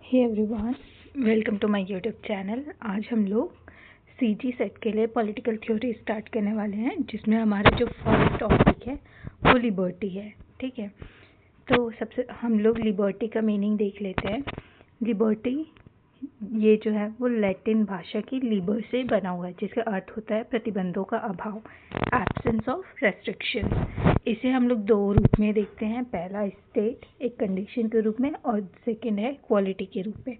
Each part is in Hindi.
Hey everyone, welcome to my YouTube channel. आज हम लोग सीजी सेट के लिए पॉलिटिकल थ्योरी स्टार्ट करने वाले हैं, जिसमें हमारा जो फर्स्ट टॉपिक है वो लिबर्टी है। ठीक है, तो सबसे हम लोग लिबर्टी का मीनिंग देख लेते हैं। लिबर्टी ये जो है वो लैटिन भाषा की लिबर से बना हुआ है, जिसका अर्थ होता है प्रतिबंधों का अभाव, एब्सेंस ऑफ रेस्ट्रिक्शंस। इसे हम लोग दो रूप में देखते हैं, पहला स्टेट एक कंडीशन के रूप में और सेकंड है क्वालिटी के रूप में।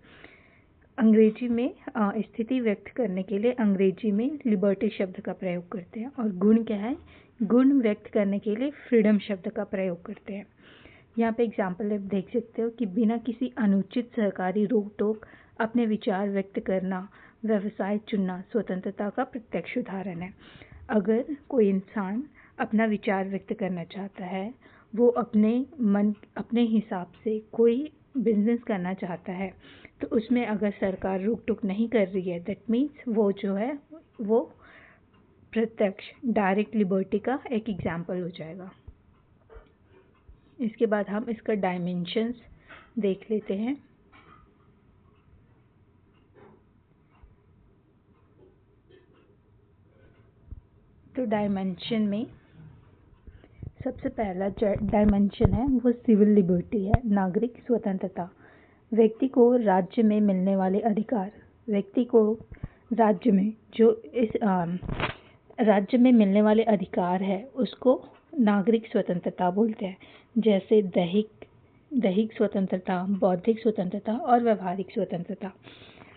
अंग्रेजी में स्थिति व्यक्त करने के लिए अंग्रेजी में लिबर्टी शब्द का प्रयोग करते हैं, और गुण क्या है, गुण व्यक्त करने के लिए फ्रीडम शब्द का प्रयोग करते हैं। यहाँ पे एग्जाम्पल आप देख सकते हो कि बिना किसी अनुचित सरकारी रोक टोक अपने विचार व्यक्त करना, व्यवसाय चुनना स्वतंत्रता का प्रत्यक्ष उदाहरण है। अगर कोई इंसान अपना विचार व्यक्त करना चाहता है, वो अपने हिसाब से कोई बिजनेस करना चाहता है, तो उसमें अगर सरकार रोक टोक नहीं कर रही है, दैट मीन्स वो जो है वो प्रत्यक्ष डायरेक्ट लिबर्टी का एक एग्जाम्पल हो जाएगा। इसके बाद हम इसका डायमेंशंस देख लेते हैं। तो डायमेंशन में सबसे पहला डायमेंशन है वो सिविल लिबर्टी है, नागरिक स्वतंत्रता। व्यक्ति को राज्य में मिलने वाले अधिकार, व्यक्ति को राज्य में जो इस राज्य में मिलने वाले अधिकार है उसको नागरिक स्वतंत्रता बोलते हैं, जैसे दैहिक स्वतंत्रता, बौद्धिक स्वतंत्रता और व्यवहारिक स्वतंत्रता।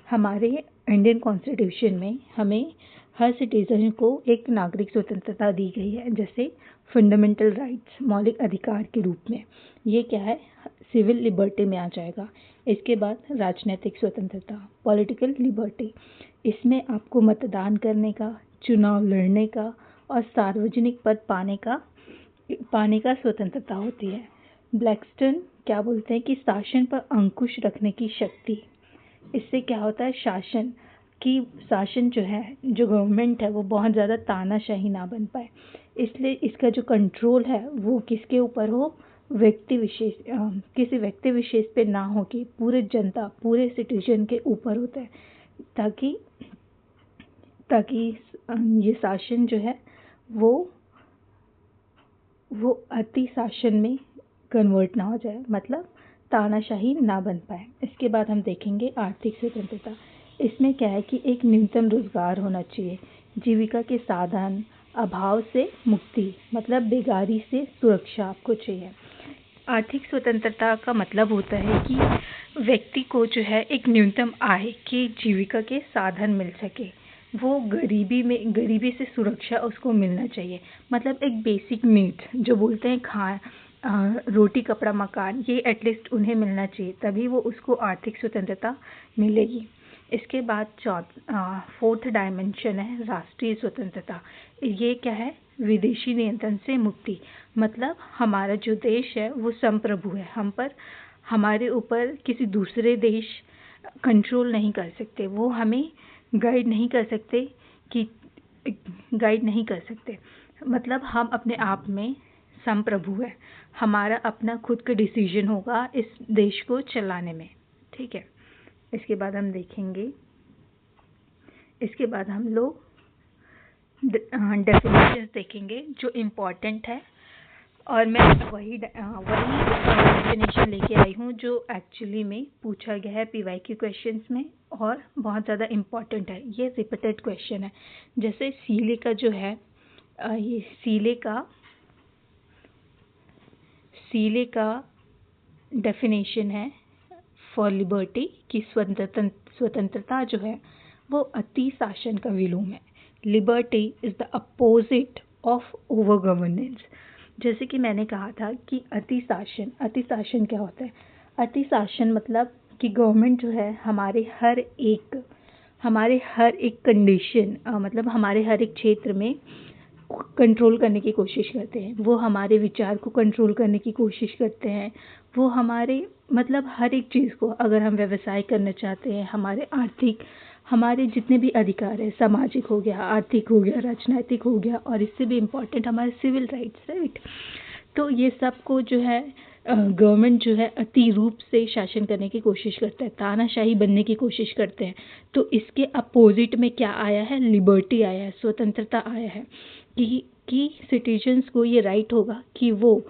हमारे इंडियन कॉन्स्टिट्यूशन में हमें हर सिटीजन को एक नागरिक स्वतंत्रता दी गई है, जैसे फंडामेंटल राइट्स, मौलिक अधिकार के रूप में। ये क्या है, सिविल लिबर्टी में आ जाएगा। इसके बाद राजनीतिक स्वतंत्रता, पॉलिटिकल लिबर्टी। इसमें आपको मतदान करने का, चुनाव लड़ने का और सार्वजनिक पद पाने का स्वतंत्रता होती है। ब्लैकस्टन क्या बोलते हैं कि शासन पर अंकुश रखने की शक्ति। इससे क्या होता है, शासन जो है, जो गवर्नमेंट है, वो बहुत ज़्यादा तानाशाही ना बन पाए, इसलिए इसका जो कंट्रोल है वो किसके ऊपर हो, किसी व्यक्ति विशेष पे ना हो कि पूरे जनता, पूरे सिटीजन के ऊपर होता है, ताकि ये शासन जो है वो अति शासन में कन्वर्ट ना हो जाए, मतलब तानाशाही ना बन पाए। इसके बाद हम देखेंगे आर्थिक स्वतंत्रता। इसमें क्या है कि एक न्यूनतम रोजगार होना चाहिए, जीविका के साधन, अभाव से मुक्ति, मतलब बेगारी से सुरक्षा आपको चाहिए। आर्थिक स्वतंत्रता का मतलब होता है कि व्यक्ति को जो है एक न्यूनतम आय की जीविका के साधन मिल सके, वो गरीबी से सुरक्षा उसको मिलना चाहिए, मतलब एक बेसिक नीड्स जो बोलते हैं रोटी कपड़ा मकान, ये एटलीस्ट उन्हें मिलना चाहिए, तभी वो उसको आर्थिक स्वतंत्रता मिलेगी। इसके बाद फोर्थ डायमेंशन है राष्ट्रीय स्वतंत्रता। ये क्या है, विदेशी नियंत्रण से मुक्ति, मतलब हमारा जो देश है वो संप्रभु है, हमारे ऊपर किसी दूसरे देश कंट्रोल नहीं कर सकते, वो हमें गाइड नहीं कर सकते, मतलब हम अपने आप में संप्रभु है, हमारा अपना खुद का डिसीजन होगा इस देश को चलाने में। ठीक है, इसके बाद हम देखेंगे, इसके बाद हम लोग डेफिनेशंस देखेंगे जो इम्पोर्टेंट है, और मैं वही डेफिनेशन लेके आई हूँ जो एक्चुअली में पूछा गया है PYQ क्वेश्चंस में, और बहुत ज़्यादा इम्पॉर्टेंट है, ये रिपीटेड क्वेश्चन है। जैसे सीले का जो है, ये सीले का डेफिनेशन है फॉर लिबर्टी कि स्वतंत्रता जो है वो अति शासन का विलोम है। Liberty is the opposite of over governance. जैसे कि मैंने कहा था कि अति शासन क्या होता है, अति शासन मतलब कि गवर्नमेंट जो है हमारे हर एक कंडीशन, मतलब हमारे हर एक क्षेत्र में कंट्रोल करने की कोशिश करते हैं, वो हमारे विचार को कंट्रोल करने की कोशिश करते हैं, वो हमारे मतलब हर एक चीज़ को, अगर हम व्यवसाय करना चाहते हैं, हमारे जितने भी अधिकार है, सामाजिक हो गया, आर्थिक हो गया, राजनीतिक हो गया, और इससे भी इम्पोर्टेंट हमारे सिविल राइट्स, राइट। तो ये सब को जो है गवर्नमेंट जो है अति रूप से शासन करने की कोशिश करता है, तानाशाही बनने की कोशिश करते हैं। तो इसके अपोजिट में क्या आया है? लिबर्टी आया है, स्वतंत्रता आया है कि सिटीजन्स को ये राइट होगा कि वो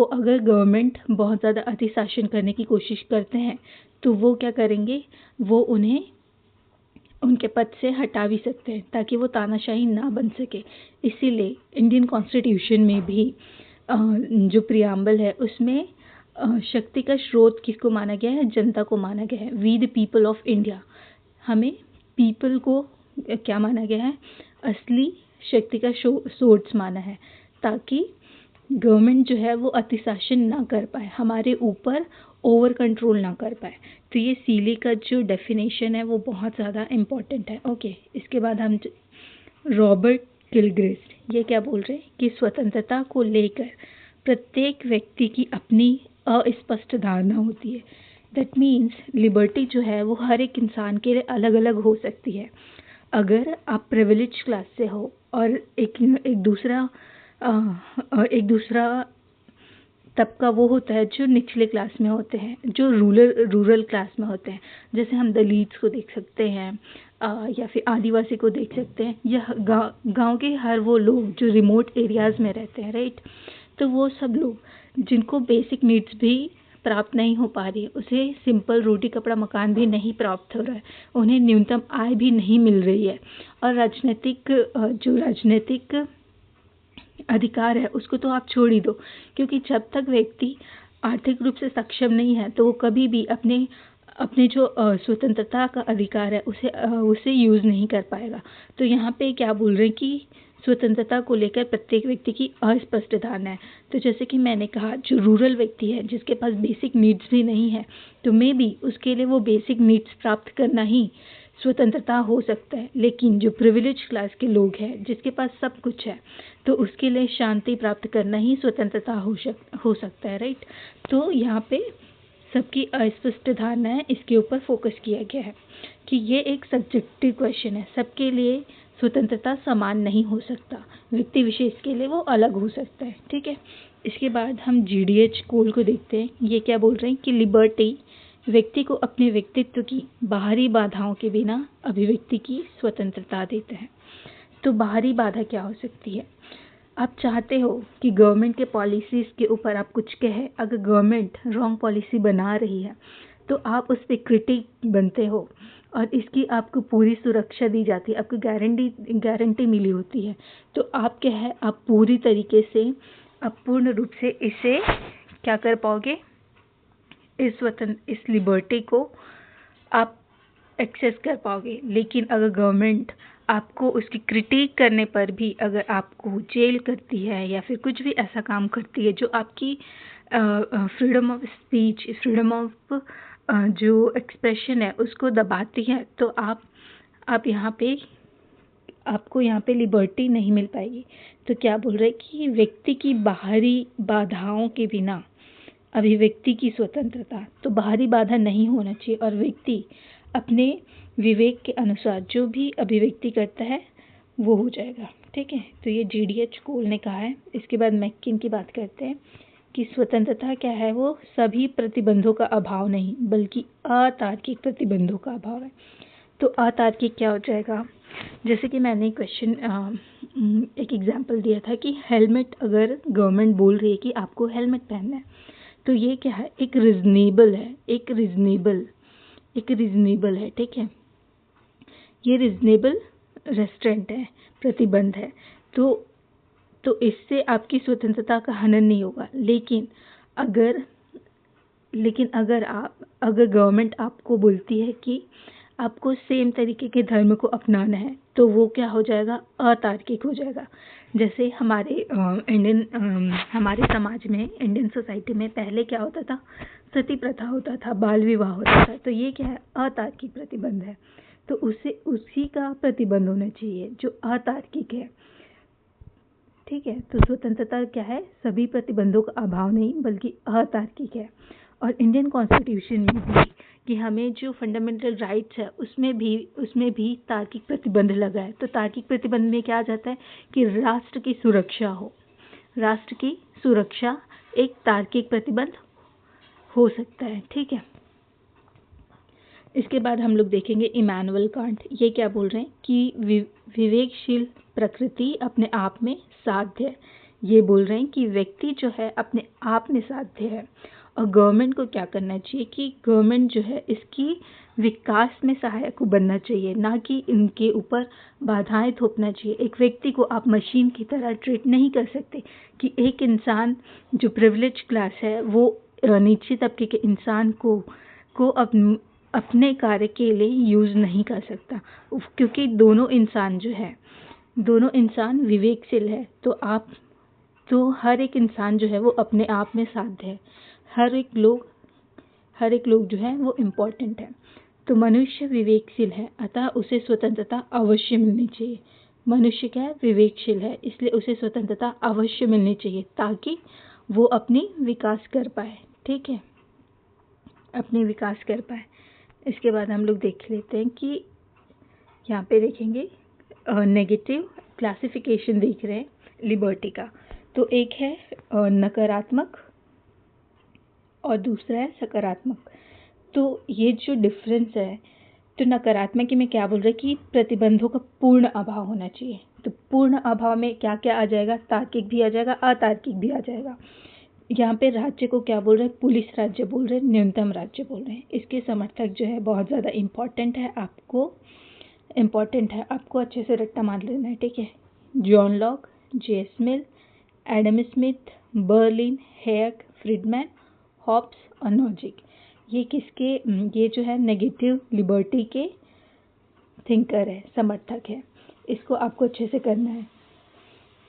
अगर गवर्नमेंट बहुत ज़्यादा अति शासन करने की कोशिश करते हैं तो वो क्या करेंगे, वो उन्हें उनके पद से हटा भी सकते हैं ताकि वो तानाशाही ना बन सके। इसीलिए इंडियन कॉन्स्टिट्यूशन में भी जो प्रियम्बल है उसमें शक्ति का स्रोत किसको माना गया है? जनता को माना गया है। We the people of India, हमें पीपल को क्या माना गया है? असली शक्ति का सोर्स माना है, ताकि गवर्नमेंट जो है वो अतिशासन ना कर पाए, हमारे ऊपर ओवर कंट्रोल ना कर पाए। तो ये सीली का जो डेफिनेशन है वो बहुत ज़्यादा इम्पॉर्टेंट है। ओके, इसके बाद हम रॉबर्ट किलग्रिस्ट ये क्या बोल रहे हैं कि स्वतंत्रता को लेकर प्रत्येक व्यक्ति की अपनी अस्पष्ट धारणा होती है। दैट मीन्स लिबर्टी जो है वो हर एक इंसान के लिए अलग अलग हो सकती है। अगर आप प्रिविलेज क्लास से हो और एक दूसरा तबका वो होता है जो निचले क्लास में होते हैं, जो रूरल क्लास में होते हैं, जैसे हम दलित्स को देख सकते हैं या फिर आदिवासी को देख सकते हैं, या गांव के हर वो लोग जो रिमोट एरियाज़ में रहते हैं, राइट। तो वो सब लोग जिनको बेसिक नीड्स भी प्राप्त नहीं हो पा रही है, उसे सिंपल रोटी कपड़ा मकान भी नहीं प्राप्त हो रहा है, उन्हें न्यूनतम आय भी नहीं मिल रही है, और राजनीतिक अधिकार है उसको तो आप छोड़ ही दो, क्योंकि जब तक व्यक्ति आर्थिक रूप से सक्षम नहीं है तो वो कभी भी अपने जो स्वतंत्रता का अधिकार है उसे यूज़ नहीं कर पाएगा। तो यहाँ पे क्या बोल रहे हैं कि स्वतंत्रता को लेकर प्रत्येक व्यक्ति की अस्पष्ट धारणा है। तो जैसे कि मैंने कहा, जो रूरल व्यक्ति है जिसके पास बेसिक नीड्स भी नहीं है, तो मे बी उसके लिए वो बेसिक नीड्स प्राप्त करना ही स्वतंत्रता हो सकता है। लेकिन जो प्रिविलेज क्लास के लोग हैं जिसके पास सब कुछ है, तो उसके लिए शांति प्राप्त करना ही स्वतंत्रता हो सकता है, राइट। तो यहाँ पे सबकी अस्पष्ट धारणा है, इसके ऊपर फोकस किया गया है कि ये एक सब्जेक्टिव क्वेश्चन है। सबके लिए स्वतंत्रता समान नहीं हो सकता, व्यक्ति विशेष के लिए वो अलग हो सकता है, ठीक है। इसके बाद हम GDH कोल को देखते हैं। ये क्या बोल रहे हैं कि लिबर्टी व्यक्ति को अपने व्यक्तित्व की बाहरी बाधाओं के बिना अभिव्यक्ति की स्वतंत्रता देता है। तो बाहरी बाधा क्या हो सकती है? आप चाहते हो कि गवर्नमेंट के पॉलिसीज़ के ऊपर आप कुछ कहे, अगर गवर्नमेंट रॉन्ग पॉलिसी बना रही है तो आप उस पर क्रिटिक बनते हो और इसकी आपको पूरी सुरक्षा दी जाती है, आपको गारंटी मिली होती है। तो आप क्या है, आप पूरी तरीके से, आप पूर्ण रूप से इसे क्या कर पाओगे, इस लिबर्टी को आप एक्सेस कर पाओगे। लेकिन अगर गवर्नमेंट आपको उसकी क्रिटिक करने पर भी अगर आपको जेल करती है या फिर कुछ भी ऐसा काम करती है जो आपकी freedom of speech, freedom of जो एक्सप्रेशन है उसको दबाती है, तो आप यहाँ पे आपको यहाँ पे लिबर्टी नहीं मिल पाएगी। तो क्या बोल रहे हैं कि व्यक्ति की बाहरी बाधाओं के बिना अभिव्यक्ति की स्वतंत्रता, तो बाहरी बाधा नहीं होना चाहिए और व्यक्ति अपने विवेक के अनुसार जो भी अभिव्यक्ति करता है वो हो जाएगा, ठीक है। तो ये GDH कोल ने कहा है। इसके बाद मैकिन की बात करते हैं कि स्वतंत्रता क्या है, वो सभी प्रतिबंधों का अभाव नहीं बल्कि अतार्किक प्रतिबंधों का अभाव है। तो अतार्किक क्या हो जाएगा, जैसे कि मैंने एक एग्जांपल दिया था कि हेलमेट, अगर गवर्नमेंट बोल रही है कि आपको हेलमेट पहनना है, तो ये क्या है, एक रीजनेबल है, एक रीजनेबल है, ठीक है। ये रीजनेबल रेस्ट्रेंट है, प्रतिबंध है। तो इससे आपकी स्वतंत्रता का हनन नहीं होगा। लेकिन अगर गवर्नमेंट आपको बोलती है कि आपको सेम तरीके के धर्म को अपनाना है, तो वो क्या हो जाएगा, अतार्किक हो जाएगा। जैसे हमारे समाज में, इंडियन सोसाइटी में पहले क्या होता था, सती प्रथा होता था, बाल विवाह होता था। तो ये क्या है, अतार्किक प्रतिबंध है। तो उसी का प्रतिबंध होना चाहिए जो अतार्किक है, ठीक है। तो स्वतंत्रता क्या है, सभी प्रतिबंधों का अभाव नहीं बल्कि अतार्किक है। और इंडियन कॉन्स्टिट्यूशन में भी कि हमें जो फंडामेंटल राइट्स है उसमें भी तार्किक प्रतिबंध लगा है। तो तार्किक प्रतिबंध में क्या आ जाता है कि राष्ट्र की सुरक्षा हो, राष्ट्र की सुरक्षा एक तार्किक प्रतिबंध हो सकता है। ठीक है, इसके बाद हम लोग देखेंगे इमैनुअल कांट। ये क्या बोल रहे हैं कि विवेकशील प्रकृति अपने आप में साध्य है। ये बोल रहे हैं कि व्यक्ति जो है अपने आप में साध्य है, और गवर्नमेंट को क्या करना चाहिए कि गवर्नमेंट जो है इसकी विकास में सहायक बनना चाहिए, ना कि इनके ऊपर बाधाएं थोपना चाहिए। एक व्यक्ति को आप मशीन की तरह ट्रीट नहीं कर सकते कि एक इंसान जो प्रिविलेज क्लास है वो नीचे तबके के इंसान को अपने कार्य के लिए यूज़ नहीं कर सकता, क्योंकि दोनों इंसान विवेकशील है। तो हर एक इंसान जो है वो अपने आप में साध्य है। हर एक लोग जो है वो इम्पोर्टेंट है। तो मनुष्य विवेकशील है, अतः उसे स्वतंत्रता अवश्य मिलनी चाहिए। मनुष्य क्या है? विवेकशील है, इसलिए उसे स्वतंत्रता अवश्य मिलनी चाहिए ताकि वो अपनी विकास कर पाए। ठीक है, अपनी विकास कर पाए। इसके बाद हम लोग देख लेते हैं कि यहाँ पे देखेंगे नेगेटिव क्लासिफिकेशन देख रहे हैं लिबर्टी का। तो एक है नकारात्मक और दूसरा है सकारात्मक। तो ये जो डिफरेंस है, तो नकारात्मक में क्या बोल रहे हैं कि प्रतिबंधों का पूर्ण अभाव होना चाहिए। तो पूर्ण अभाव में क्या क्या आ जाएगा? तार्किक भी आ जाएगा, अतार्किक भी आ जाएगा। यहाँ पे राज्य को क्या बोल रहे हैं? पुलिस राज्य बोल रहे हैं, न्यूनतम राज्य बोल रहे हैं। इसके समर्थक जो है बहुत ज़्यादा इम्पॉर्टेंट है, आपको अच्छे से रट्टा मार लेना है। ठीक है, John Locke, JS. Mill, Adam Smith, Berlin, Hayek, Friedman, Hobbes और नॉजिक। ये जो है नेगेटिव लिबर्टी के थिंकर है, समर्थक है। इसको आपको अच्छे से करना है।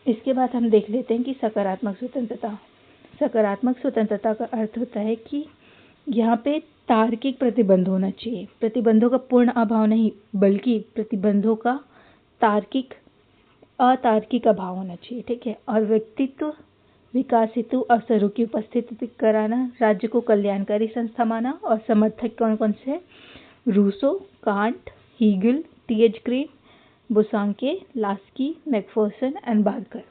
इसके बाद हम देख लेते हैं कि सकारात्मक स्वतंत्रता। सकारात्मक स्वतंत्रता का अर्थ होता है कि यहाँ पे तार्किक प्रतिबंध होना चाहिए। प्रतिबंधों का पूर्ण अभाव नहीं, बल्कि प्रतिबंधों का अतार्किक अभाव होना चाहिए। ठीक है, और व्यक्तित्व विकास हेतु अवसरों की उपस्थिति कराना, राज्य को कल्याणकारी संस्था माना। और समर्थक कौन कौन से हैं? Rousseau, Kant, Hegel, TH. Green, Bosanquet, Laski, Macpherson and Barker.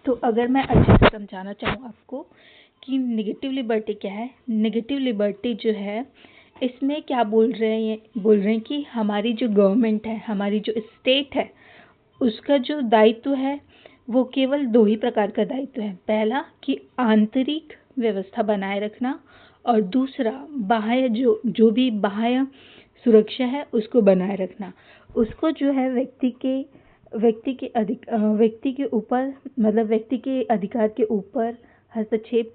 तो अगर मैं अच्छे से समझाना चाहूँ आपको कि नेगेटिव लिबर्टी क्या है। नेगेटिव लिबर्टी जो है, इसमें क्या बोल रहे हैं कि हमारी जो गवर्नमेंट है, हमारी जो स्टेट है, उसका जो दायित्व है वो केवल 2 ही प्रकार का दायित्व है। पहला कि आंतरिक व्यवस्था बनाए रखना, और दूसरा बाह्य जो भी बाह्य सुरक्षा है उसको बनाए रखना। उसको जो है व्यक्ति के ऊपर, मतलब व्यक्ति के अधिकार के ऊपर हस्तक्षेप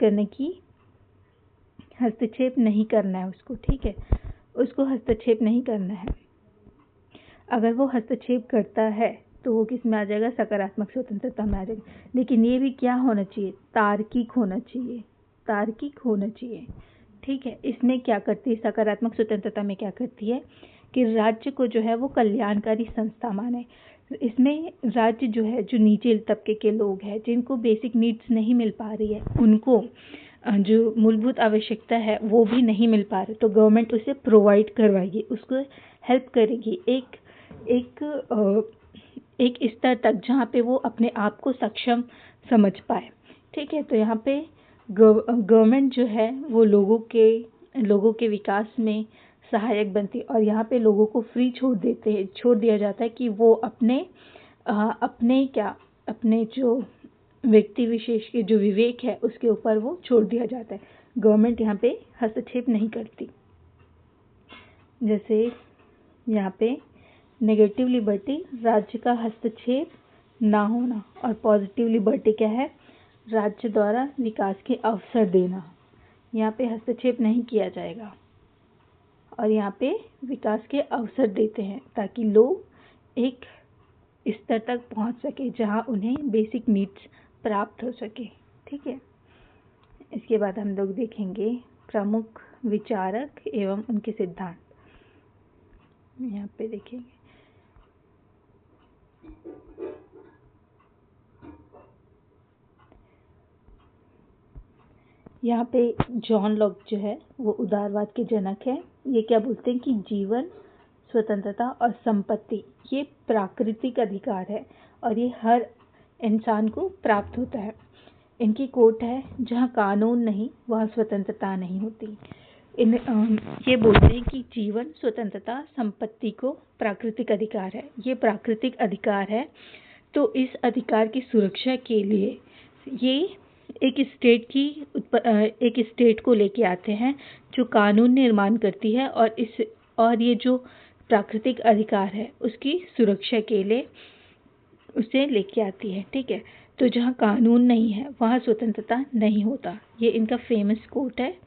नहीं करना है उसको। ठीक है, उसको हस्तक्षेप नहीं करना है। अगर वो हस्तक्षेप करता है तो वो किस में आ जाएगा? सकारात्मक स्वतंत्रता में आ जाएगा। लेकिन ये भी क्या होना चाहिए? तार्किक होना चाहिए। ठीक है, इसमें क्या करती है? सकारात्मक स्वतंत्रता में क्या करती है कि राज्य को जो है वो कल्याणकारी संस्था माने। इसमें राज्य जो है, जो नीचे तबके के लोग हैं, जिनको बेसिक नीड्स नहीं मिल पा रही है, उनको जो मूलभूत आवश्यकता है वो भी नहीं मिल पा रही, तो गवर्नमेंट उसे प्रोवाइड करवाएगी, उसको हेल्प करेगी एक स्तर तक जहाँ पे वो अपने आप को सक्षम समझ पाए। ठीक है, तो यहाँ पे गवर्नमेंट जो है वो लोगों के विकास में सहायक बनती है, और यहाँ पे लोगों को फ्री छोड़ दिया जाता है कि वो अपने जो व्यक्ति विशेष के जो विवेक है उसके ऊपर वो छोड़ दिया जाता है। गवर्नमेंट यहाँ पे हस्तक्षेप नहीं करती। जैसे यहाँ पे नेगेटिव लिबर्टी, राज्य का हस्तक्षेप ना होना, और पॉजिटिव लिबर्टी क्या है? राज्य द्वारा विकास के अवसर देना। यहाँ पे हस्तक्षेप नहीं किया जाएगा, और यहाँ पे विकास के अवसर देते हैं ताकि लोग एक स्तर तक पहुँच सके जहाँ उन्हें बेसिक नीड्स प्राप्त हो सके। ठीक है, इसके बाद हम लोग देखेंगे प्रमुख विचारक एवं उनके सिद्धांत। यहाँ पे देखेंगे यहाँ पे जॉन लॉक जो है वो उदारवाद के जनक है। ये क्या बोलते हैं कि जीवन, स्वतंत्रता और संपत्ति ये प्राकृतिक अधिकार है और ये हर इंसान को प्राप्त होता है। इनकी कोट है, जहाँ कानून नहीं वहाँ स्वतंत्रता नहीं होती। ये बोलते हैं कि जीवन, स्वतंत्रता, संपत्ति को प्राकृतिक अधिकार है। ये प्राकृतिक अधिकार है, तो इस अधिकार की सुरक्षा के लिए ये एक स्टेट को लेके आते हैं जो कानून निर्माण करती है और ये जो प्राकृतिक अधिकार है उसकी सुरक्षा के लिए उसे लेके आती है। ठीक है, तो जहाँ कानून नहीं है वहाँ स्वतंत्रता नहीं होता। ये इनका फेमस कोट है,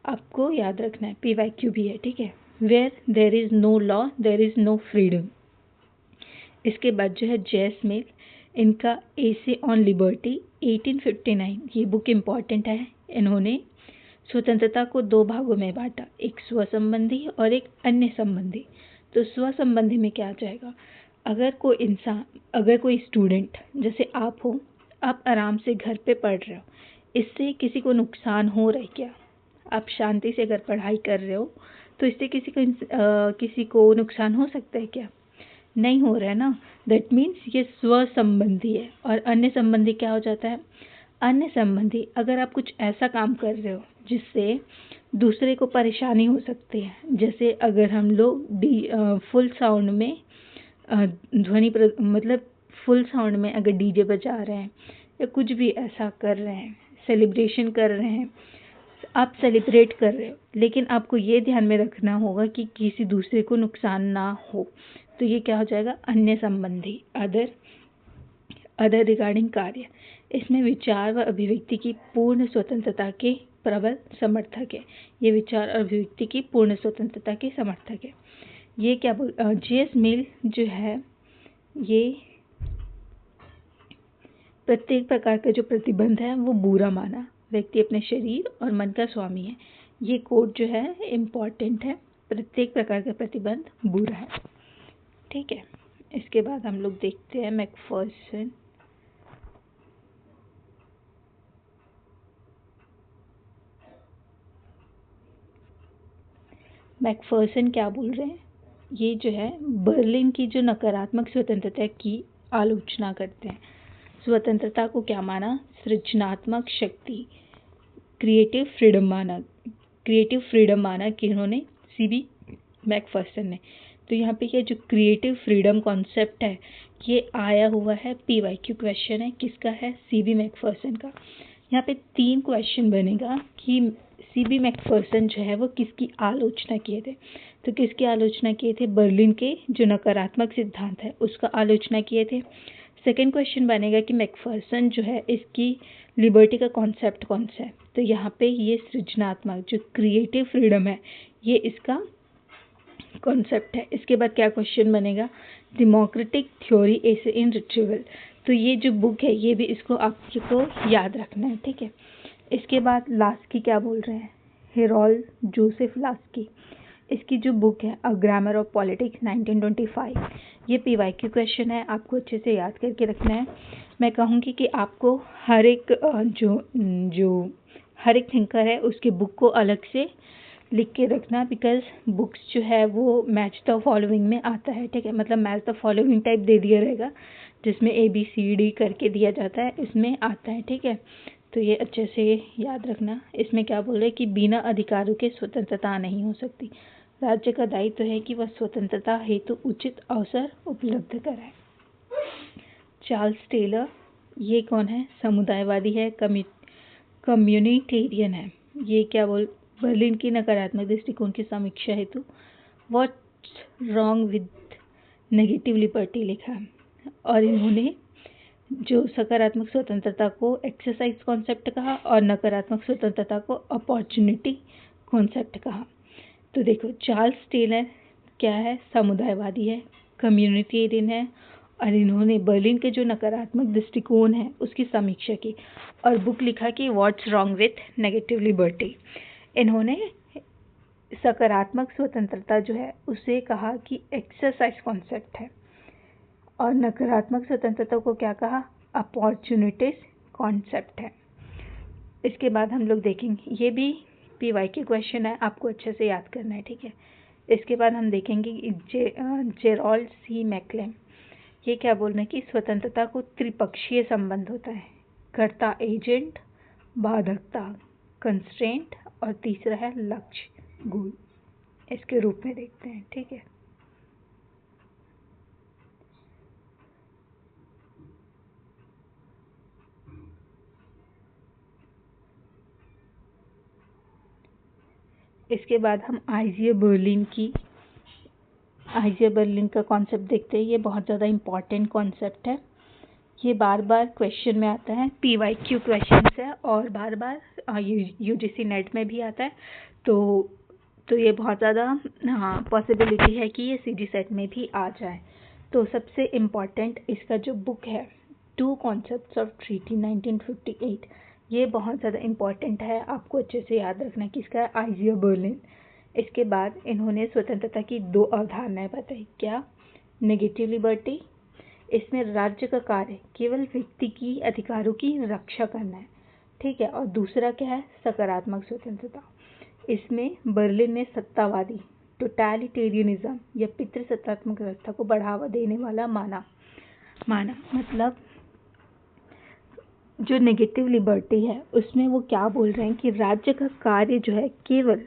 आपको याद रखना है, PYQ भी है। ठीक है, where there is no law there is no freedom. इसके बाद जो है जेस मिल, इनका एसे ऑन लिबर्टी 1859, ये बुक इम्पॉर्टेंट है। इन्होंने स्वतंत्रता को दो भागों में बांटा, एक स्व संबंधी और एक अन्य संबंधी। तो स्व संबंधी में क्या आ जाएगा, अगर कोई स्टूडेंट जैसे आप हो, आप आराम से घर पे पढ़ रहे हो, इससे किसी को नुकसान हो रहा है क्या? आप शांति से अगर पढ़ाई कर रहे हो तो इससे किसी को नुकसान हो सकता है क्या? नहीं हो रहा है ना। दैट मीन्स ये स्व संबंधी है। और अन्य संबंधी क्या हो जाता है? अन्य संबंधी, अगर आप कुछ ऐसा काम कर रहे हो जिससे दूसरे को परेशानी हो सकती है, जैसे अगर हम लोग फुल साउंड में मतलब फुल साउंड में अगर डीजे बजा रहे हैं या कुछ भी ऐसा कर रहे हैं, सेलिब्रेशन कर रहे हैं, आप सेलिब्रेट कर रहे हो, लेकिन आपको ये ध्यान में रखना होगा कि किसी दूसरे को नुकसान ना हो, तो ये क्या हो जाएगा? अन्य संबंधी, अदर रिगार्डिंग कार्य। इसमें विचार व अभिव्यक्ति की पूर्ण स्वतंत्रता के प्रबल समर्थक है। ये विचार और अभिव्यक्ति की पूर्ण स्वतंत्रता के समर्थक है। ये क्या जेस मिल जो है, ये प्रत्येक प्रकार का जो प्रतिबंध है वो बुरा माना, व्यक्ति अपने शरीर और मन का स्वामी है। ये कोट जो है इम्पॉर्टेंट है, प्रत्येक प्रकार का प्रतिबंध बुरा है। ठीक है, इसके बाद हम लोग देखते हैं मैकफर्सन। मैकफर्सन क्या बोल रहे हैं? ये जो है बर्लिन की जो नकारात्मक स्वतंत्रता की आलोचना करते हैं। स्वतंत्रता को क्या माना? सृजनात्मक शक्ति, क्रिएटिव फ्रीडम माना कि इन्होंने, CB मैकफर्सन ने। तो यहाँ पे ये जो क्रिएटिव फ्रीडम कॉन्सेप्ट है ये आया हुआ है, PYQ क्वेश्चन है, किसका है? CB मैकफर्सन का। यहाँ पे 3 क्वेश्चन बनेगा कि CB मैकफर्सन जो है वो किसकी आलोचना किए थे। तो किसकी आलोचना किए थे? बर्लिन के जो नकारात्मक सिद्धांत है उसका आलोचना किए थे। सेकेंड क्वेश्चन बनेगा कि मैकफर्सन जो है इसकी लिबर्टी का कॉन्सेप्ट कौन सा है? तो यहाँ पे ये सृजनात्मक जो क्रिएटिव फ्रीडम है ये इसका कॉन्सेप्ट है। इसके बाद क्या क्वेश्चन बनेगा? डेमोक्रेटिक थ्योरी एसे इन रिट्रीवल। तो ये जो बुक है ये भी इसको आपको याद रखना है। ठीक है, इसके बाद लास्की क्या बोल रहे हैं? हेरोल्ड जोसेफ लास्की, इसकी जो बुक है अ ग्रामर ऑफ पॉलिटिक्स 1925, ये PYQ क्वेश्चन है, आपको अच्छे से याद करके रखना है। मैं कहूँगी कि आपको हर एक थिंकर है उसके बुक को अलग से लिख के रखना, बिकॉज बुक्स जो है वो मैच द फॉलोइंग में आता है। ठीक है, मतलब मैच द फॉलोइंग टाइप दे दिया रहेगा जिसमें ABCD करके दिया जाता है, इसमें आता है। ठीक है, तो ये अच्छे से याद रखना। इसमें क्या बोल रहे हैं कि बिना अधिकारों के स्वतंत्रता नहीं हो सकती। राज्य का दायित्व है कि वह स्वतंत्रता हेतु उचित अवसर उपलब्ध कराए। चार्ल्स टेलर, ये कौन है? समुदायवादी है, कम्युनिटेरियन है। ये क्या बर्लिन की नकारात्मक दृष्टिकोण की समीक्षा हेतु what's wrong with negative liberty लिखा है। और इन्होंने जो सकारात्मक स्वतंत्रता को एक्सरसाइज कॉन्सेप्ट कहा और नकारात्मक स्वतंत्रता को अपॉर्चुनिटी कॉन्सेप्ट कहा। तो देखो, चार्ल्स टेलर क्या है? समुदायवादी है, कम्युनिटेरियन है, और इन्होंने बर्लिन के जो नकारात्मक दृष्टिकोण है उसकी समीक्षा की और बुक लिखा कि what's wrong with negative liberty. इन्होंने सकारात्मक स्वतंत्रता जो है उसे कहा कि एक्सरसाइज कॉन्सेप्ट है और नकारात्मक स्वतंत्रता को क्या कहा? अपॉर्चुनिटीज कॉन्सेप्ट है। इसके बाद हम लोग देखेंगे, ये भी PYQ क्वेश्चन है, आपको अच्छे से याद करना है। ठीक है, इसके बाद हम देखेंगे जेरोल्ड C मैकलेम, ये क्या बोल रहे हैं कि स्वतंत्रता को त्रिपक्षीय संबंध होता है। कर्ता एजेंट, बाधकता कंस्ट्रेंट, और तीसरा है लक्ष्य गोल। इसके रूप में देखते हैं, ठीक है। इसके बाद हम आइजियर बर्लिन का कॉन्सेप्ट देखते हैं। ये बहुत ज़्यादा इम्पॉर्टेंट कॉन्सेप्ट है। ये बार बार क्वेश्चन में आता है, PYQ क्वेश्चन है, और बार बार UGC नेट में भी आता है। तो ये बहुत ज़्यादा पॉसिबिलिटी है कि ये CG सेट में भी आ जाए। तो सबसे इम्पॉर्टेंट इसका जो बुक है, 2 कॉन्सेप्ट्स ऑफ ट्रीटी 1958, ये बहुत ज़्यादा इम्पॉर्टेंट है, आपको अच्छे से याद रखना कि इसका आइजियर बर्लिन। इसके बाद इन्होंने स्वतंत्रता की 2 अवधारणाएं बताई। क्या? नेगेटिव लिबर्टी, इसमें राज्य का कार्य केवल व्यक्ति की अधिकारों की रक्षा करना है, ठीक है। और दूसरा क्या है? सकारात्मक स्वतंत्रता। इसमें बर्लिन ने सत्तावादी टोटलिटेरियनिज्म या पितृसत्तात्मक व्यवस्था को बढ़ावा देने वाला माना। मतलब जो नेगेटिव लिबर्टी है उसमें वो क्या बोल रहे हैं कि राज्य का कार्य जो है केवल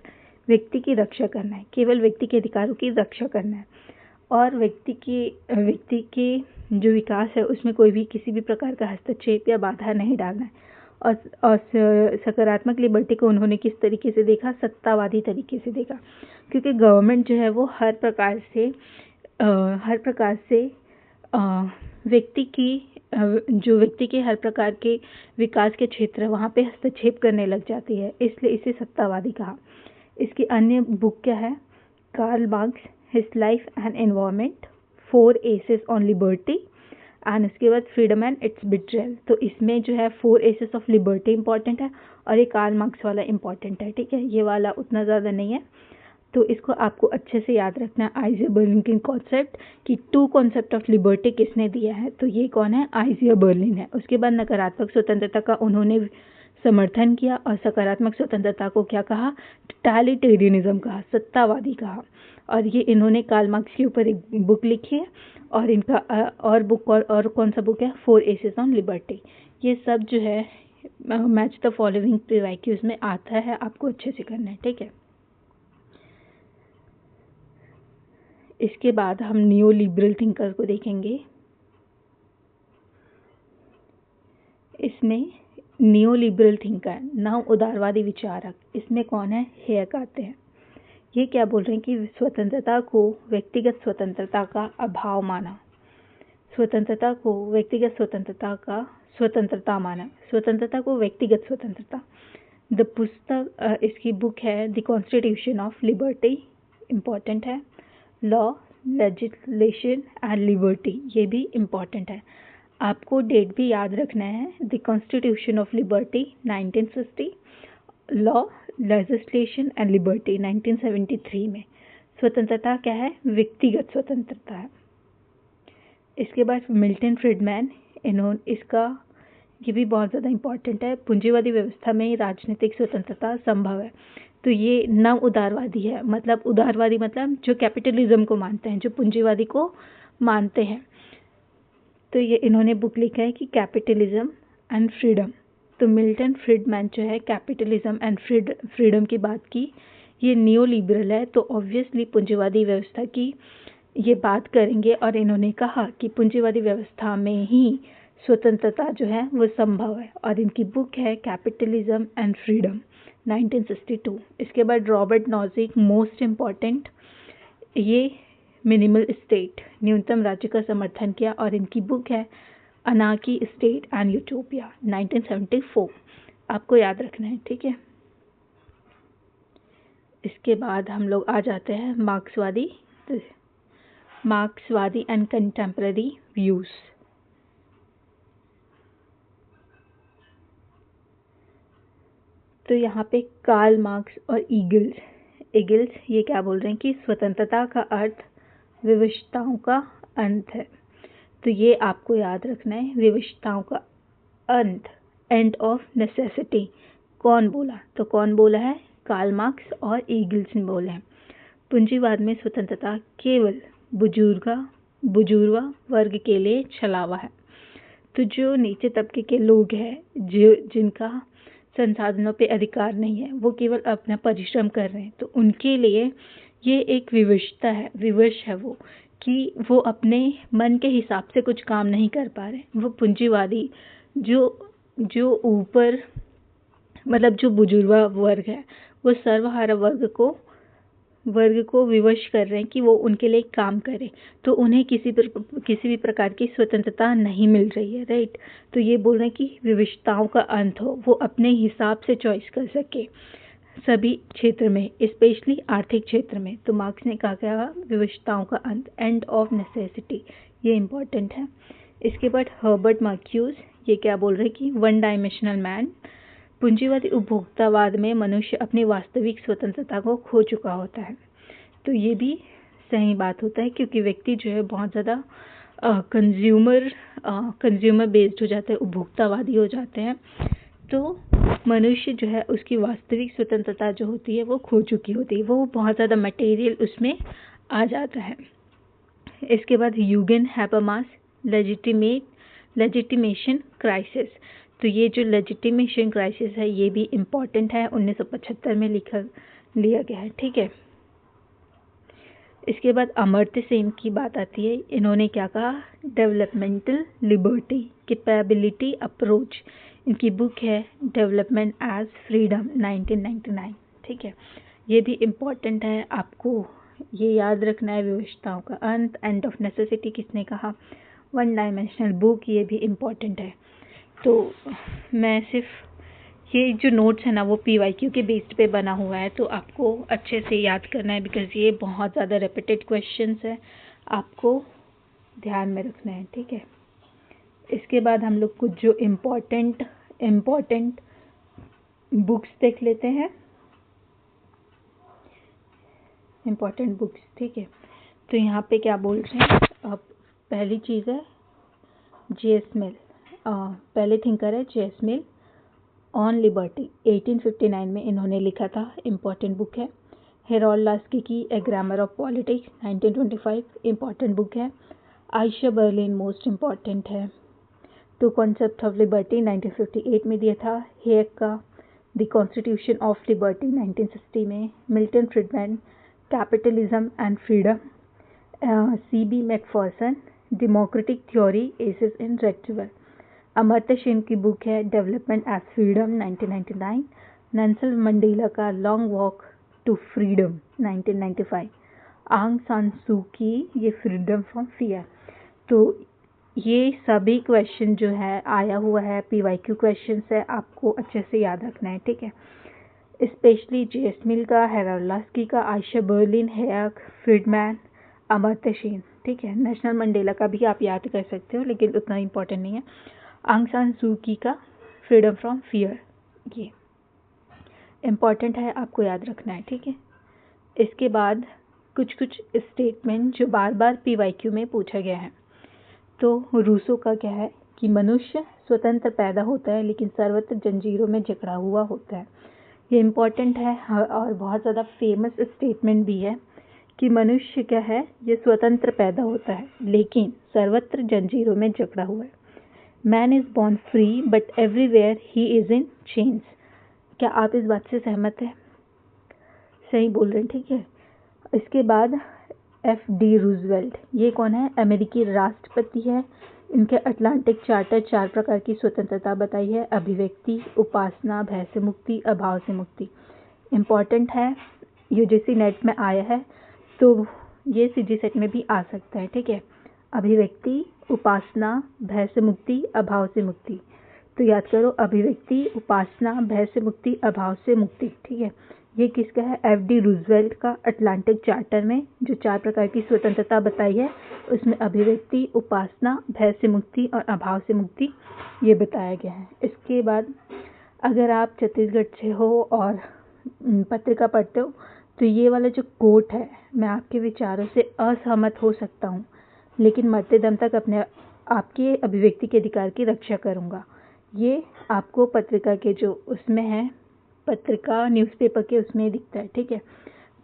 व्यक्ति की रक्षा करना है, केवल व्यक्ति के अधिकारों की रक्षा करना है, और व्यक्ति के जो विकास है उसमें कोई भी किसी भी प्रकार का हस्तक्षेप या बाधा नहीं डालना है। और सकारात्मक लिबर्टी को उन्होंने किस तरीके से देखा? सत्तावादी तरीके से देखा, क्योंकि गवर्नमेंट जो है वो हर प्रकार से व्यक्ति के हर प्रकार के विकास के क्षेत्र वहाँ पे हस्तक्षेप करने लग जाती है, इसलिए इसे सत्तावादी कहा। इसकी अन्य बुक क्या है? Karl Marx, his life and environment, 4 essays on liberty, and उसके बाद फ्रीडम एंड इट्स बिट्रेयल। तो इसमें जो है 4 एसेस ऑफ लिबर्टी इंपॉर्टेंट है, और ये कार्ल मार्क्स वाला इंपॉर्टेंट है, ठीक है। ये वाला उतना ज़्यादा नहीं है, तो इसको आपको अच्छे से याद रखना है। आइजियर बर्लिन की कॉन्सेप्ट कि 2 कॉन्सेप्ट ऑफ लिबर्टी किसने दिया है? तो ये कौन है? आइजियर बर्लिन है। उसके बाद नकारात्मक स्वतंत्रता का उन्होंने समर्थन किया, और सकारात्मक स्वतंत्रता को क्या कहा? टोटलिटेरियनिज्म कहा, सत्तावादी कहा। और ये इन्होंने कार्ल मार्क्स के ऊपर एक बुक लिखी है, और इनका और कौन सा बुक है? 4 एसेस ऑन लिबर्टी। ये सब जो है मैच द फॉलोइंग PYQs में आता है, आपको अच्छे से करना है, ठीक है। इसके बाद हम नियो लिबरल थिंकर को देखेंगे। इसमें नियो लिबरल थिंकर, नव उदारवादी विचारक, इसमें कौन है? हेयक आते हैं। ये क्या बोल रहे हैं कि स्वतंत्रता को व्यक्तिगत स्वतंत्रता का अभाव माना, स्वतंत्रता को व्यक्तिगत स्वतंत्रता माना, स्वतंत्रता को व्यक्तिगत स्वतंत्रता। द पुस्तक, इसकी बुक है the constitution of liberty, important है। लॉ, लेजिस्लेशन एंड लिबर्टी, ये भी इम्पॉर्टेंट है, आपको डेट भी याद रखना है। The constitution of liberty 1960, law, legislation and liberty 1973 में। स्वतंत्रता क्या है? व्यक्तिगत स्वतंत्रता है। इसके बाद मिल्टन फ्रीडमैन, ये भी बहुत ज़्यादा इम्पॉर्टेंट है। पूंजीवादी व्यवस्था में राजनीतिक स्वतंत्रता संभव है। तो ये नव उदारवादी है, मतलब उदारवादी मतलब जो कैपिटलिज्म को मानते हैं, जो पूंजीवादी को मानते हैं। तो ये इन्होंने बुक लिखा है कि कैपिटलिज्म एंड फ्रीडम। तो मिल्टन फ्रीडमैन जो है कैपिटलिज्म एंड फ्रीडम की बात की, ये नियो लिबरल है, तो ऑब्वियसली पूंजीवादी व्यवस्था की ये बात करेंगे। और इन्होंने कहा कि पूंजीवादी व्यवस्था में ही स्वतंत्रता जो है वो संभव है, और इनकी बुक है कैपिटलिज्म एंड फ्रीडम 1962। इसके बाद रॉबर्ट नॉजिक, मोस्ट इम्पॉर्टेंट, ये मिनिमल स्टेट, न्यूनतम राज्य का समर्थन किया, और इनकी बुक है अनार्की, स्टेट एंड यूटोपिया 1974। आपको याद रखना है, ठीक है। इसके बाद हम लोग आ जाते हैं मार्क्सवादी एंड कंटेम्पररी व्यूज। तो यहाँ पे कार्ल मार्क्स और ईगल्स ये क्या बोल रहे हैं कि स्वतंत्रता का अर्थ विवशताओं का अंत है। तो ये आपको याद रखना है, विवशताओं का अंत, एंड ऑफ नेसेसिटी। कौन बोला? तो कौन बोला है? कार्ल मार्क्स और ईगल्स ने बोला है। पूंजीवाद में स्वतंत्रता केवल बुजुर्गा वर्ग के लिए छलावा है। तो जो नीचे तबके के लोग हैं, जो जिनका संसाधनों पे अधिकार नहीं है, वो केवल अपना परिश्रम कर रहे हैं, तो उनके लिए ये एक विवश है वो, कि वो अपने मन के हिसाब से कुछ काम नहीं कर पा रहे। वो पूंजीवादी जो ऊपर मतलब जो बुजुर्ग वर्ग है, वो सर्वहारा वर्ग को विवश कर रहे हैं कि वो उनके लिए काम करे, तो उन्हें किसी भी प्रकार की स्वतंत्रता नहीं मिल रही है, राइट। तो ये बोल रहे हैं कि विवशताओं का अंत हो, वो अपने हिसाब से चॉइस कर सके सभी क्षेत्र में, स्पेशली आर्थिक क्षेत्र में। तो मार्क्स ने कहा क्या, विवशताओं का अंत, एंड ऑफ नेसेसिटी, ये इम्पॉर्टेंट है। इसके बाद हर्बर्ट मार्क्यूस, ये क्या बोल रहे हैं कि वन डायमेंशनल मैन, पूंजीवादी उपभोक्तावाद में मनुष्य अपनी वास्तविक स्वतंत्रता को खो चुका होता है। तो ये भी सही बात होता है, क्योंकि व्यक्ति जो है बहुत ज़्यादा कंज्यूमर बेस्ड हो जाता है, उपभोक्तावादी हो जाते हैं, तो मनुष्य जो है उसकी वास्तविक स्वतंत्रता जो होती है वो खो चुकी होती है, वो बहुत ज़्यादा मटेरियल उसमें आ जाता है। इसके बाद यूगेन हैबरमास, लेजिटिमेशन क्राइसिस। तो ये जो लेजिटिमेशन क्राइसिस है ये भी इम्पॉर्टेंट है, 1975 में लिया गया है, ठीक है। इसके बाद अमर्त्य सेन की बात आती है। इन्होंने क्या कहा, डेवलपमेंटल लिबर्टी कैपेबिलिटी अप्रोच, इनकी बुक है डेवलपमेंट एज फ्रीडम 1999, ठीक है। ये भी इम्पॉर्टेंट है, आपको ये याद रखना है। विवशताओं का अंत, एंड ऑफ नेसेसिटी किसने कहा, वन डायमेंशनल बुक, ये भी इम्पॉर्टेंट है। तो मैं सिर्फ ये जो नोट्स है ना वो PYQ के बेस्ड पे बना हुआ है, तो आपको अच्छे से याद करना है, बिकॉज ये बहुत ज़्यादा रिपीटेड क्वेश्चंस है, आपको ध्यान में रखना है, ठीक है। इसके बाद हम लोग कुछ जो इम्पोर्टेंट बुक्स देख लेते हैं, इम्पोर्टेंट बुक्स, ठीक है। तो यहाँ पे क्या बोल रहे हैं, अब पहली चीज़ है J.S. मिल, पहले थिंकर है J.S. मिल ऑन लिबर्टी, 1859 में इन्होंने लिखा था, इम्पॉर्टेंट बुक है। हेरोल्ड लास्की की a grammar of politics 1925, important book है। आयशा बर्लिन मोस्ट इम्पॉर्टेंट है। टू कॉन्सेप्ट ऑफ लिबर्टी 1958 में दिया था। हेक का द कॉन्स्टिट्यूशन ऑफ लिबर्टी 1960 में। Milton Friedman capitalism and freedom. C.B. Macpherson democratic theory essays in retrieval. Amartya Sen की बुक है development as freedom 1999। Nelson Mandela का long walk to freedom 1995। Aung सान सू की ये फ्रीडम फ्रॉम फियर। तो ये सभी क्वेश्चन जो है आया हुआ है, PYQ क्वेश्चन है, आपको अच्छे से याद रखना है, ठीक है। Specially J.S. मिल का, हेरोल्ड लास्की का, आयशा बर्लिन, हेक, फ्रीडमैन, अमर्त्य सेन, ठीक है। नेल्सन मंडेला का भी आप याद कर सकते हो, लेकिन उतना इम्पोर्टेंट नहीं है। आंग सान सू की का फ्रीडम फ्रॉम फियर, ये इम्पॉर्टेंट है, आपको याद रखना है, ठीक है। इसके बाद कुछ स्टेटमेंट जो बार बार PYQ में पूछा गया है। तो रूसो का क्या है कि मनुष्य स्वतंत्र पैदा होता है लेकिन सर्वत्र जंजीरों में जकड़ा हुआ होता है। ये इम्पॉर्टेंट है और बहुत ज़्यादा फेमस स्टेटमेंट भी है कि मनुष्य क्या है, ये स्वतंत्र पैदा होता है लेकिन सर्वत्र जंजीरों में जकड़ा हुआ है। Man is born free but everywhere he is in chains. क्या आप इस बात से सहमत हैं? सही बोल रहे हैं, ठीक है। इसके बाद F.D. रूजवेल्ट, ये कौन है, अमेरिकी राष्ट्रपति है। इनके अटलांटिक चार्टर 4 प्रकार की स्वतंत्रता बताई है। अभिव्यक्ति, उपासना, भय से मुक्ति, अभाव से मुक्ति। इम्पॉर्टेंट है, UGC नेट में आया है, तो ये CG सेट में भी आ सकता है, ठीक है। अभिव्यक्ति, उपासना, भय से मुक्ति, अभाव से मुक्ति। तो याद करो, अभिव्यक्ति, उपासना, भय से मुक्ति, अभाव से मुक्ति, ठीक है। ये किसका है, F.D. रूजवेल्ट का अटलांटिक चार्टर में जो 4 प्रकार की स्वतंत्रता बताई है, उसमें अभिव्यक्ति, उपासना, भय से मुक्ति और अभाव से मुक्ति ये बताया गया है। इसके बाद अगर आप छत्तीसगढ़ से हो और पत्रिका पढ़ते हो, तो ये वाला जो कोट है, मैं आपके विचारों से असहमत हो सकता हूँ लेकिन मरते दम तक अपने आपके अभिव्यक्ति के अधिकार की रक्षा करूँगा, ये आपको पत्रिका के जो उसमें है, पत्रिका न्यूज़पेपर के उसमें दिखता है, ठीक है।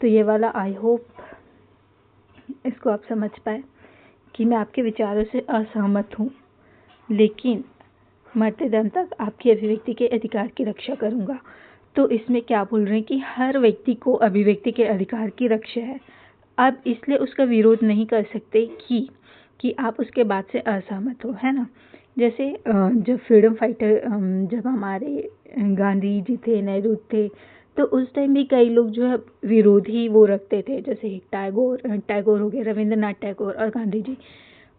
तो ये वाला आई होप इसको आप समझ पाए कि मैं आपके विचारों से असहमत हूँ लेकिन मरते दम तक आपकी अभिव्यक्ति के अधिकार की रक्षा करूँगा। तो इसमें क्या बोल रहे हैं कि हर व्यक्ति को अभिव्यक्ति के अधिकार की रक्षा है। आप इसलिए उसका विरोध नहीं कर सकते कि आप उसके बात से असहमत हो, है ना। जैसे जब फ्रीडम फाइटर जब हमारे गांधी जी थे, नेहरू थे, तो उस टाइम भी कई लोग जो है विरोधी वो रखते थे, जैसे टैगोर हो गए, रविंद्रनाथ टैगोर और गांधी जी,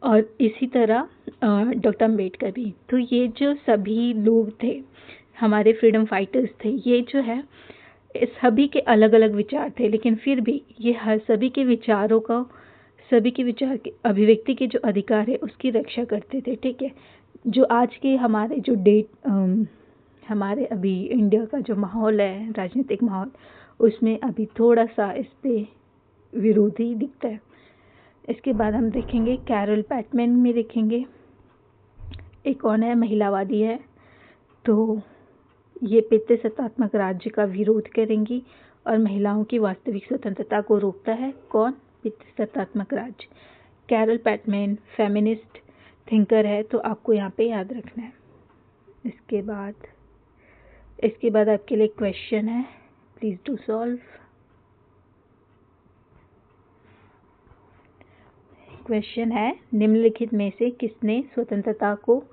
और इसी तरह डॉक्टर अम्बेडकर भी। तो ये जो सभी लोग थे, हमारे फ्रीडम फाइटर्स थे, ये जो है सभी के अलग अलग विचार थे, लेकिन फिर भी ये हर सभी के विचारों का, सभी के विचार के अभिव्यक्ति के जो अधिकार है उसकी रक्षा करते थे, ठीक है। जो आज के हमारे जो हमारे अभी इंडिया का जो माहौल है, राजनीतिक माहौल, उसमें अभी थोड़ा सा इस पे विरोधी दिखता है। इसके बाद हम देखेंगे कैरल पैटमैन में देखेंगे, एक कौन है, महिलावादी है। तो ये पितृसत्तात्मक राज्य का विरोध करेंगी और महिलाओं की वास्तविक स्वतंत्रता को रोकता है। कौन? पितृसत्तात्मक राज्य। कैरल पैटमैन फेमिनिस्ट थिंकर है, तो आपको यहाँ पे याद रखना है। इसके बाद आपके लिए क्वेश्चन है, प्लीज डू सॉल्व। क्वेश्चन है, निम्नलिखित में से किसने स्वतंत्रता को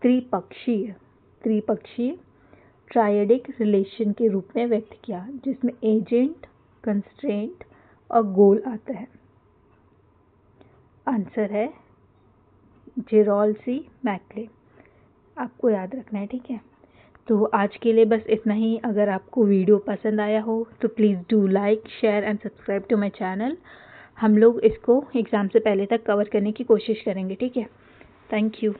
त्रिपक्षीय ट्रायडिक रिलेशन के रूप में व्यक्त किया, जिसमें एजेंट, कंस्ट्रेंट और गोल आता है। आंसर है जेरोल्ड सी मैकले। आपको याद रखना है, ठीक है। तो आज के लिए बस इतना ही। अगर आपको वीडियो पसंद आया हो तो please do like, share and subscribe to my channel. हम लोग इसको एग्ज़ाम से पहले तक कवर करने की कोशिश करेंगे, ठीक है। Thank you.